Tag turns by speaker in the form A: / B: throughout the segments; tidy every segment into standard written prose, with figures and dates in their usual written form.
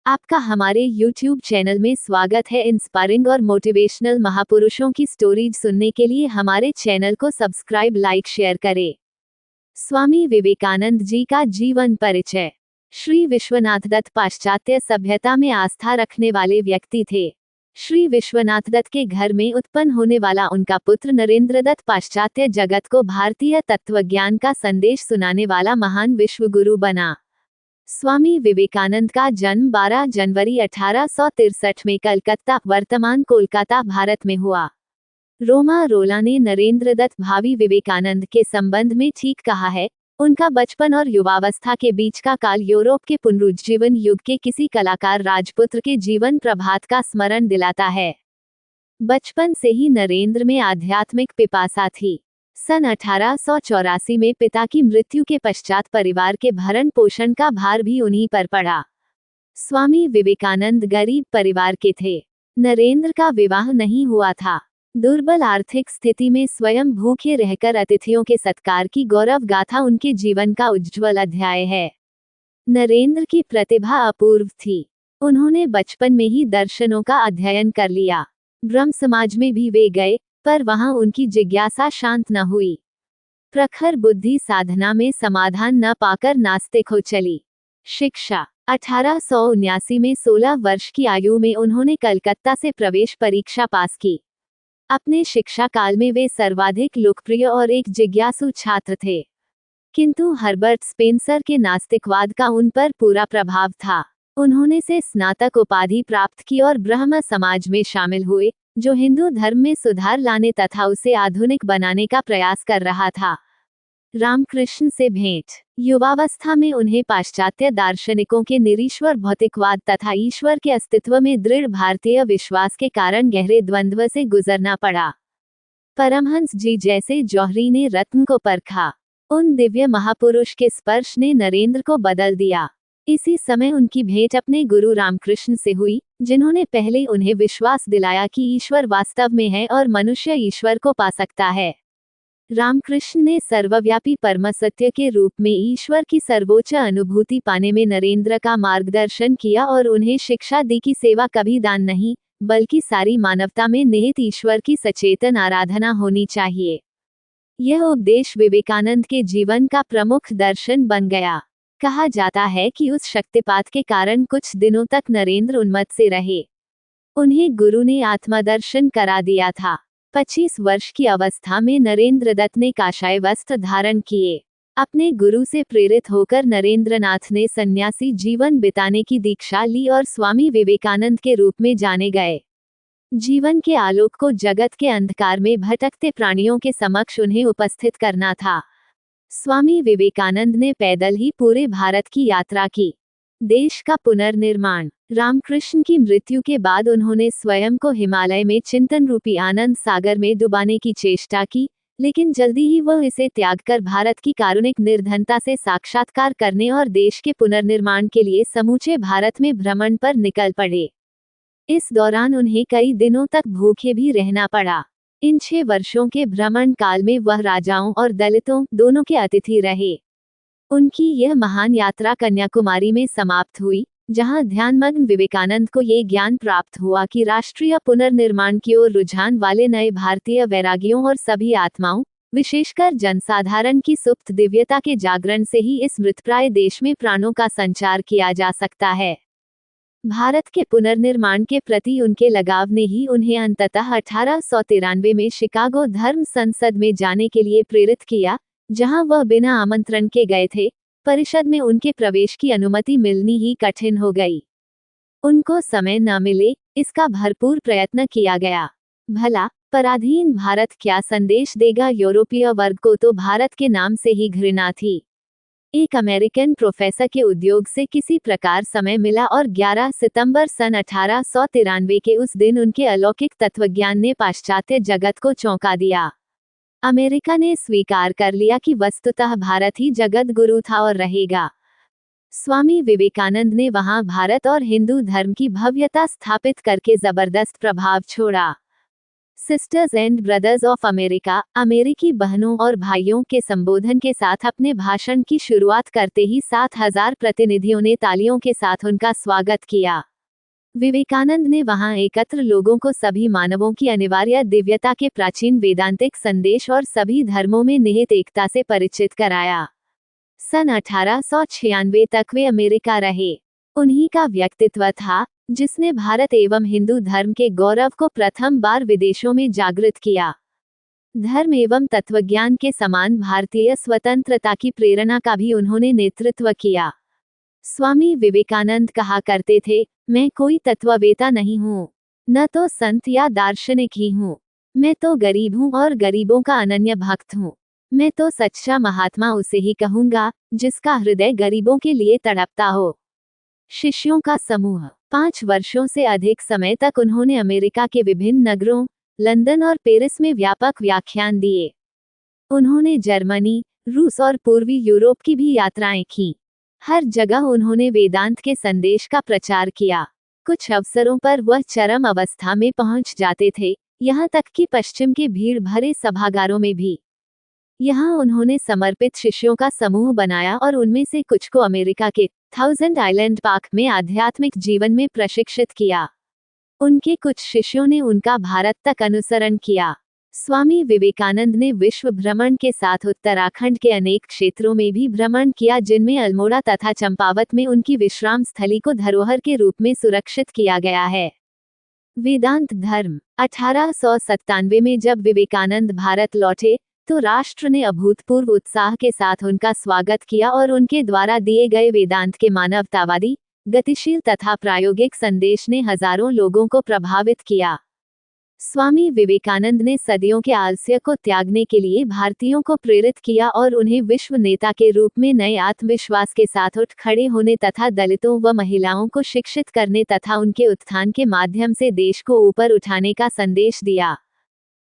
A: आपका हमारे YouTube channel में स्वागत है। इंस्पायरिंग और मोटिवेशनल महापुरुषों की स्टोरीज सुनने के लिए हमारे चैनल को सब्सक्राइब, लाइक, शेयर करें। स्वामी विवेकानंद जी का जीवन परिचय। श्री विश्वनाथ दत्त पाश्चात्य सभ्यता में आस्था रखने वाले व्यक्ति थे। श्री विश्वनाथ दत्त के घर में उत्पन्न होने वाला उनका पुत्र नरेंद्र दत्त पाश्चात्य जगत को भारतीय तत्वज्ञान का संदेश सुनाने वाला महान विश्वगुरु बना। स्वामी विवेकानंद का जन्म 12 जनवरी 1863 में कलकत्ता, वर्तमान कोलकाता, भारत में हुआ। रोमा रोला ने नरेंद्र दत्त भावी विवेकानंद के संबंध में ठीक कहा है, उनका बचपन और युवावस्था के बीच का काल यूरोप के पुनरुज्जीवन युग के किसी कलाकार राजपुत्र के जीवन प्रभात का स्मरण दिलाता है। बचपन से ही नरेंद्र में आध्यात्मिक पिपासा थी। सन 1884 में पिता की मृत्यु के पश्चात परिवार के भरण पोषण का भार भी उन्हीं पर पड़ा। स्वामी विवेकानंद गरीब परिवार के थे। नरेंद्र का विवाह नहीं हुआ था। दुर्बल आर्थिक स्थिति में स्वयं भूखे रहकर अतिथियों के सत्कार की गौरव गाथा उनके जीवन का उज्ज्वल अध्याय है। नरेंद्र की प्रतिभा अपूर्व थी। उन्होंने बचपन में ही दर्शनों का अध्ययन कर लिया। ब्रह्म समाज में भी वे गए, पर वहां उनकी जिज्ञासा शांत न हुई। प्रखर बुद्धि साधना में समाधान न पाकर नास्तिक हो चली। शिक्षा 1879 में 16 वर्ष की आयु में उन्होंने कलकत्ता से प्रवेश परीक्षा पास की। अपने शिक्षा काल में वे सर्वाधिक लोकप्रिय और एक जिज्ञासु छात्र थे, किंतु हर्बर्ट स्पेंसर के नास्तिकवाद का उन पर पूरा प्रभाव था। उन्होंने से स्नातक उपाधि प्राप्त की और ब्रह्म समाज में शामिल हुए, जो हिंदू धर्म में सुधार लाने तथा उसे आधुनिक बनाने का प्रयास कर रहा था। रामकृष्ण से भेंट। युवावस्था में उन्हें पाश्चात्य दार्शनिकों के निरीश्वर भौतिकवाद तथा ईश्वर के अस्तित्व में दृढ़ भारतीय विश्वास के कारण गहरे द्वंद्व से गुजरना पड़ा। परमहंस जी जैसे जौहरी ने रत्न को परखा। उन दिव्य महापुरुष के स्पर्श ने नरेंद्र को बदल दिया। इसी समय उनकी भेंट अपने गुरु रामकृष्ण से हुई, जिन्होंने पहले उन्हें विश्वास दिलाया कि ईश्वर वास्तव में है और मनुष्य ईश्वर को पा सकता है। रामकृष्ण ने सर्वव्यापी परम सत्य के रूप में ईश्वर की सर्वोच्च अनुभूति पाने में नरेंद्र का मार्गदर्शन किया और उन्हें शिक्षा दी कि सेवा कभी दान नहीं, बल्कि सारी मानवता में निहित ईश्वर की सचेतन आराधना होनी चाहिए। यह उपदेश विवेकानंद के जीवन का प्रमुख दर्शन बन गया। कहा जाता है कि उस शक्तिपात के कारण कुछ दिनों तक नरेंद्र उन्मत्त से रहे। उन्हें गुरु ने आत्मदर्शन करा दिया था। 25 वर्ष की अवस्था में नरेंद्र दत्त ने काषाय वस्त्र धारण किए। अपने गुरु से प्रेरित होकर नरेंद्रनाथ ने सन्यासी जीवन बिताने की दीक्षा ली और स्वामी विवेकानंद के रूप में जाने गए। जीवन के आलोक को जगत के अंधकार में भटकते प्राणियों के समक्ष उन्हें उपस्थित करना था। स्वामी विवेकानंद ने पैदल ही पूरे भारत की यात्रा की। देश का पुनर्निर्माण। रामकृष्ण की मृत्यु के बाद उन्होंने स्वयं को हिमालय में चिंतन रूपी आनंद सागर में डुबाने की चेष्टा की, लेकिन जल्दी ही वह इसे त्याग कर भारत की कारुणिक निर्धनता से साक्षात्कार करने और देश के पुनर्निर्माण के लिए समूचे भारत में भ्रमण पर निकल पड़े। इस दौरान उन्हें कई दिनों तक भूखे भी रहना पड़ा। इन 6 वर्षों के भ्रमण काल में वह राजाओं और दलितों दोनों के अतिथि रहे। उनकी यह महान यात्रा कन्याकुमारी में समाप्त हुई, जहां ध्यानमग्न विवेकानंद को ये ज्ञान प्राप्त हुआ कि राष्ट्रीय पुनर्निर्माण की ओर रुझान वाले नए भारतीय वैरागियों और सभी आत्माओं, विशेषकर जनसाधारण की सुप्त दिव्यता के जागरण से ही इस मृतप्राय देश में प्राणों का संचार किया जा सकता है। भारत के पुनर्निर्माण के प्रति उनके लगाव ने ही उन्हें अंततः 1893 में शिकागो धर्म संसद में जाने के लिए प्रेरित किया, जहां वह बिना आमंत्रण के गए थे। परिषद में उनके प्रवेश की अनुमति मिलनी ही कठिन हो गई। उनको समय न मिले, इसका भरपूर प्रयत्न किया गया। भला पराधीन भारत क्या संदेश देगा यूरोपीय वर्ग को, तो भारत के नाम से ही घृणा थी। एक अमेरिकन प्रोफेसर के उद्योग से किसी प्रकार समय मिला और 11 सितंबर सन 1893 के उस दिन उनके अलौकिक तत्वज्ञान ने पाश्चात्य जगत को चौंका दिया। अमेरिका ने स्वीकार कर लिया कि वस्तुतः भारत ही जगत गुरु था और रहेगा। स्वामी विवेकानंद ने वहां भारत और हिंदू धर्म की भव्यता स्थापित करके जबरदस्त प्रभाव छोड़ा। Sisters and brothers of America, अमेरिकी बहनों और भाइयों के संबोधन के साथ अपने भाषण की शुरुआत करते ही 7,000 प्रतिनिधियों ने तालियों के साथ उनका स्वागत किया। विवेकानंद ने वहां एकत्र लोगों को सभी मानवों की अनिवार्य दिव्यता के प्राचीन वेदांतिक संदेश और सभी धर्मों में निहित एकता से परिचित कराया। सन 1896 तक वे अमेरिका रहे। उन्हीं का व्यक्तित्व था जिसने भारत एवं हिंदू धर्म के गौरव को प्रथम बार विदेशों में जागृत किया। धर्म एवं तत्वज्ञान के समान भारतीय स्वतंत्रता की प्रेरणा का भी उन्होंने नेतृत्व किया। स्वामी विवेकानंद कहा करते थे, मैं कोई तत्ववेता नहीं हूँ, न तो संत या दार्शनिक ही हूँ। मैं तो गरीब हूँ और गरीबों का अनन्य भक्त हूँ। मैं तो सच्चा महात्मा उसे ही कहूँगा जिसका हृदय गरीबों के लिए तड़पता हो। शिष्यों का समूह। 5 वर्षों से अधिक समय तक उन्होंने अमेरिका के विभिन्न नगरों, लंदन और पेरिस में व्यापक व्याख्यान दिए। उन्होंने जर्मनी, रूस और पूर्वी यूरोप की भी यात्राएं की। हर जगह उन्होंने वेदांत के संदेश का प्रचार किया। कुछ अवसरों पर वह चरम अवस्था में पहुंच जाते थे, यहाँ तक कि पश्चिम के भीड़ भरे सभागारों में भी। यहाँ उन्होंने समर्पित शिष्यों का समूह बनाया और उनमें से कुछ को अमेरिका के 1000 आइलैंड पार्क में आध्यात्मिक जीवन में प्रशिक्षित किया। उनके कुछ शिष्यों ने उनका भारत तक अनुसरण किया। स्वामी विवेकानंद ने विश्व भ्रमण के साथ उत्तराखंड के अनेक क्षेत्रों में भी भ्रमण किया, जिनमें अल्मोड़ा तथा चंपावत में उनकी विश्राम स्थली को धरोहर के रूप में सुरक्षित किया गया है। वेदांत धर्म। 1897 में जब विवेकानंद भारत लौटे तो राष्ट्र ने अभूतपूर्व उत्साह के साथ उनका स्वागत किया और उनके द्वारा दिए गए वेदांत के मानवतावादी, गतिशील तथा प्रायोगिक संदेश ने हजारों लोगों को प्रभावित किया। स्वामी विवेकानंद ने सदियों के आलस्य को त्यागने के लिए भारतीयों को प्रेरित किया और उन्हें विश्व नेता के रूप में नए आत्मविश्वास के साथ उठ खड़े होने तथा दलितों व महिलाओं को शिक्षित करने तथा उनके उत्थान के माध्यम से देश को ऊपर उठाने का संदेश दिया।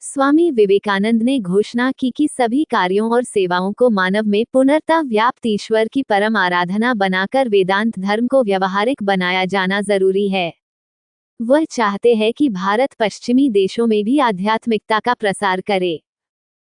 A: स्वामी विवेकानंद ने घोषणा की कि सभी कार्यों और सेवाओं को मानव में पूर्णतः व्याप्त ईश्वर की परम आराधना बनाकर वेदांत धर्म को व्यवहारिक बनाया जाना जरूरी है। वह चाहते हैं कि भारत पश्चिमी देशों में भी आध्यात्मिकता का प्रसार करे।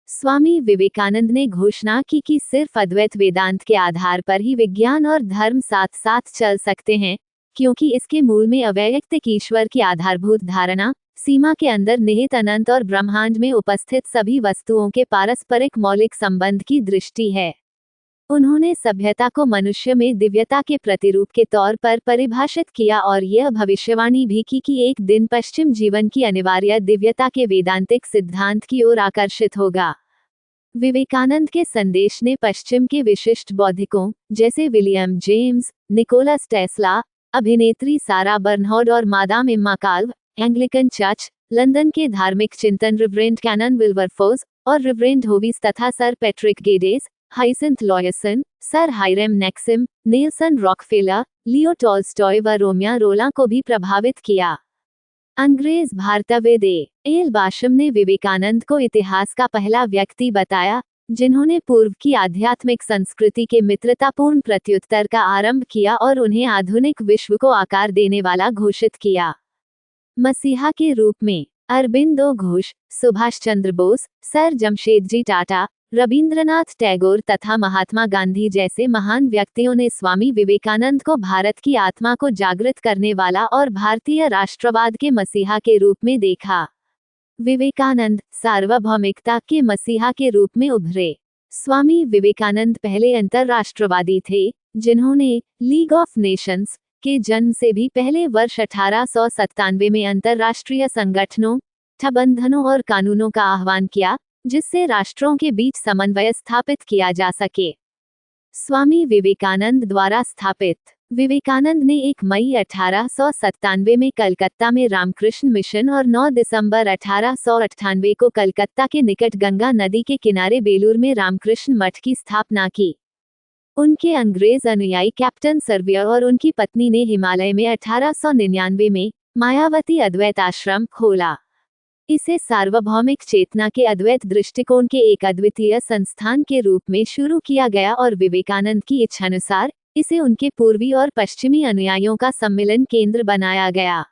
A: स्वामी विवेकानंद ने घोषणा की कि सिर्फ अद्वैत वेदांत के आधार पर ही विज्ञान और धर्म साथ साथ चल सकते हैं, क्योंकि इसके मूल में अवैयक्तिक ईश्वर की आधारभूत धारणा, सीमा के अंदर निहित अनंत और ब्रह्मांड में उपस्थित सभी वस्तुओं के पारस्परिक मौलिक संबंध की दृष्टि है। उन्होंने सभ्यता को मनुष्य में दिव्यता के प्रतिरूप के तौर पर परिभाषित किया और यह भविष्यवाणी भी की कि एक दिन पश्चिम जीवन की अनिवार्य दिव्यता के वेदांतिक सिद्धांत की ओर आकर्षित होगा। विवेकानंद के संदेश ने पश्चिम के विशिष्ट बौद्धिकों जैसे विलियम जेम्स, निकोलस टेस्ला, अभिनेत्री सारा बर्नहार्ड और madame Emma Calve, Anglican church, London के धार्मिक चिंतन रिवरेंड कैनन विल्बरफोर्स और रिवरेंड होविस तथा sir Patrick Geddes, Hyacinth Loyson, sir Hiram Maxim, Nelson Rockefeller, Leo Tolstoy व रोमिया रोला को भी प्रभावित किया। अंग्रेज भारतविद एल बाशम ने विवेकानंद को इतिहास का पहला व्यक्ति बताया जिन्होंने पूर्व की आध्यात्मिक संस्कृति के मित्रतापूर्ण प्रत्युत्तर का आरंभ किया और उन्हें आधुनिक विश्व को आकार देने वाला घोषित किया। मसीहा के रूप में अरबिंदो घोष, सुभाष चंद्र बोस, सर जमशेदजी टाटा, रविंद्रनाथ टैगोर तथा महात्मा गांधी जैसे महान व्यक्तियों ने स्वामी विवेकानंद को भारत की आत्मा को जागृत करने वाला और भारतीय राष्ट्रवाद के मसीहा के रूप में देखा। विवेकानंद सार्वभौमिकता के मसीहा के रूप में उभरे। स्वामी विवेकानंद पहले अंतरराष्ट्रवादी थे जिन्होंने लीग ऑफ नेशंस के जन्म से भी पहले वर्ष 1897 में अंतरराष्ट्रीय संगठनों, बंधनों और कानूनों का आह्वान किया जिससे राष्ट्रों के बीच समन्वय स्थापित किया जा सके। स्वामी विवेकानंद द्वारा स्थापित। विवेकानंद ने 1 मई 1897 में कलकत्ता में रामकृष्ण मिशन और 9 दिसंबर 1898 को कलकत्ता के निकट गंगा नदी के किनारे बेलूर में रामकृष्ण मठ की स्थापना की। उनके अंग्रेज अनुयायी कैप्टन सर्वियर और उनकी पत्नी ने हिमालय में 1899 में मायावती अद्वैत आश्रम खोला। इसे सार्वभौमिक चेतना के अद्वैत दृष्टिकोण के एक अद्वितीय संस्थान के रूप में शुरू किया गया और विवेकानंद की इच्छानुसार इसे उनके पूर्वी और पश्चिमी अनुयायियों का सम्मिलन केंद्र बनाया गया।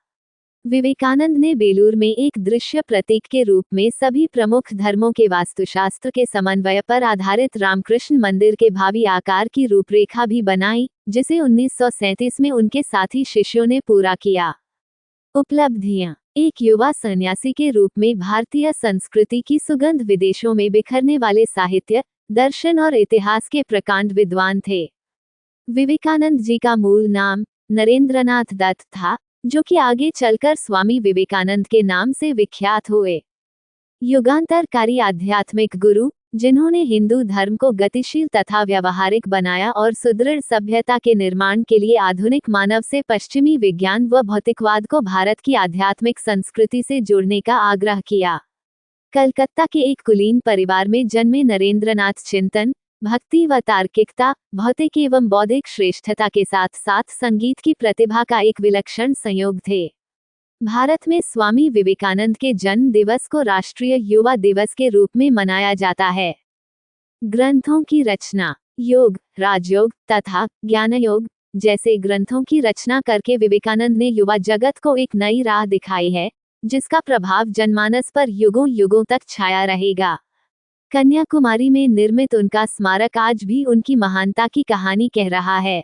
A: विवेकानंद ने बेलूर में एक दृश्य प्रतीक के रूप में सभी प्रमुख धर्मों के वास्तुशास्त्र के समन्वय पर आधारित रामकृष्ण मंदिर के भावी आकार की रूपरेखा भी बनाई, जिसे 1937 में उनके साथी शिष्यों ने पूरा किया। उपलब्धियां: एक युवा सन्यासी के रूप में भारतीय संस्कृति की सुगंध, विदेशों में बिखरने वाले साहित्य, दर्शन और इतिहास के प्रकांड विद्वान थे। विवेकानंद जी का मूल नाम नरेंद्रनाथ दत्त था, जो कि आगे चलकर स्वामी विवेकानंद के नाम से विख्यात हुए। युगांतरकारी आध्यात्मिक गुरु, जिन्होंने हिंदू धर्म को गतिशील तथा व्यावहारिक बनाया और सुदृढ़ सभ्यता के निर्माण के लिए आधुनिक मानव से पश्चिमी विज्ञान व भौतिकवाद को भारत की आध्यात्मिक संस्कृति से जोड़ने का आग्रह किया। कलकत्ता के एक कुलीन परिवार में जन्मे नरेंद्रनाथ चिंतन, भक्ति व तार्किकता, भौतिक एवं बौद्धिक श्रेष्ठता के साथ साथ संगीत की प्रतिभा का एक विलक्षण संयोग थे। भारत में स्वामी विवेकानंद के जन्म दिवस को राष्ट्रीय युवा दिवस के रूप में मनाया जाता है। ग्रंथों की रचना: योग, राजयोग तथा ज्ञानयोग जैसे ग्रंथों की रचना करके विवेकानंद ने युवा जगत को एक नई राह दिखाई है, जिसका प्रभाव जनमानस पर युगों युगों तक छाया रहेगा। कन्याकुमारी में निर्मित उनका स्मारक आज भी उनकी महानता की कहानी कह रहा है।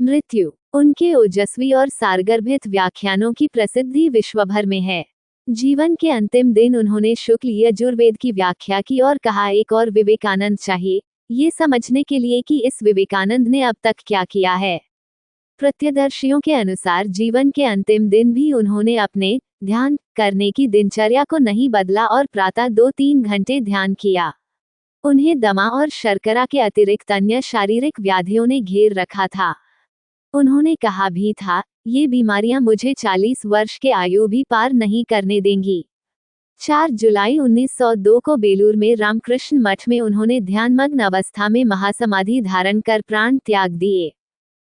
A: मृत्यु: उनके ओजस्वी और सारगर्भित व्याख्यानों की प्रसिद्धि विश्वभर में है। जीवन के अंतिम दिन उन्होंने शुक्ल यजुर्वेद की व्याख्या की और कहा, एक और विवेकानंद चाहिए, ये समझने के लिए कि इस विवेकानंद ने अब तक क्या किया है। प्रत्यदर्शियों के अनुसार जीवन के अंतिम दिन भी उन्होंने अपने ध्यान करने की दिनचर्या को नहीं बदला और प्रातः 2-3 घंटे ध्यान किया। उन्हें दमा और शर्करा के अतिरिक्त अन्य शारीरिक व्याधियों ने घेर रखा था। उन्होंने कहा भी था, ये बीमारियां मुझे 40 वर्ष के आयु भी पार नहीं करने देंगी। 4 जुलाई 1902 को बेलूर में रामकृष्ण मठ में उन्होंने ध्यानमग्न अवस्था में महासमाधि धारण कर प्राण त्याग दिए।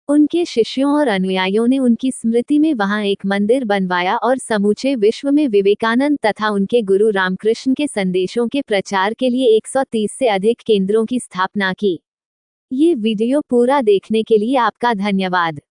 A: उनके शिष्यों और अनुयायियों ने उनकी स्मृति में वहां एक मंदिर बनवाया और समूचे विश्व में विवेकानंद तथा उनके गुरु रामकृष्ण के संदेशों के प्रचार के लिए 130 से अधिक केंद्रों की स्थापना की। ये वीडियो पूरा देखने के लिए आपका धन्यवाद।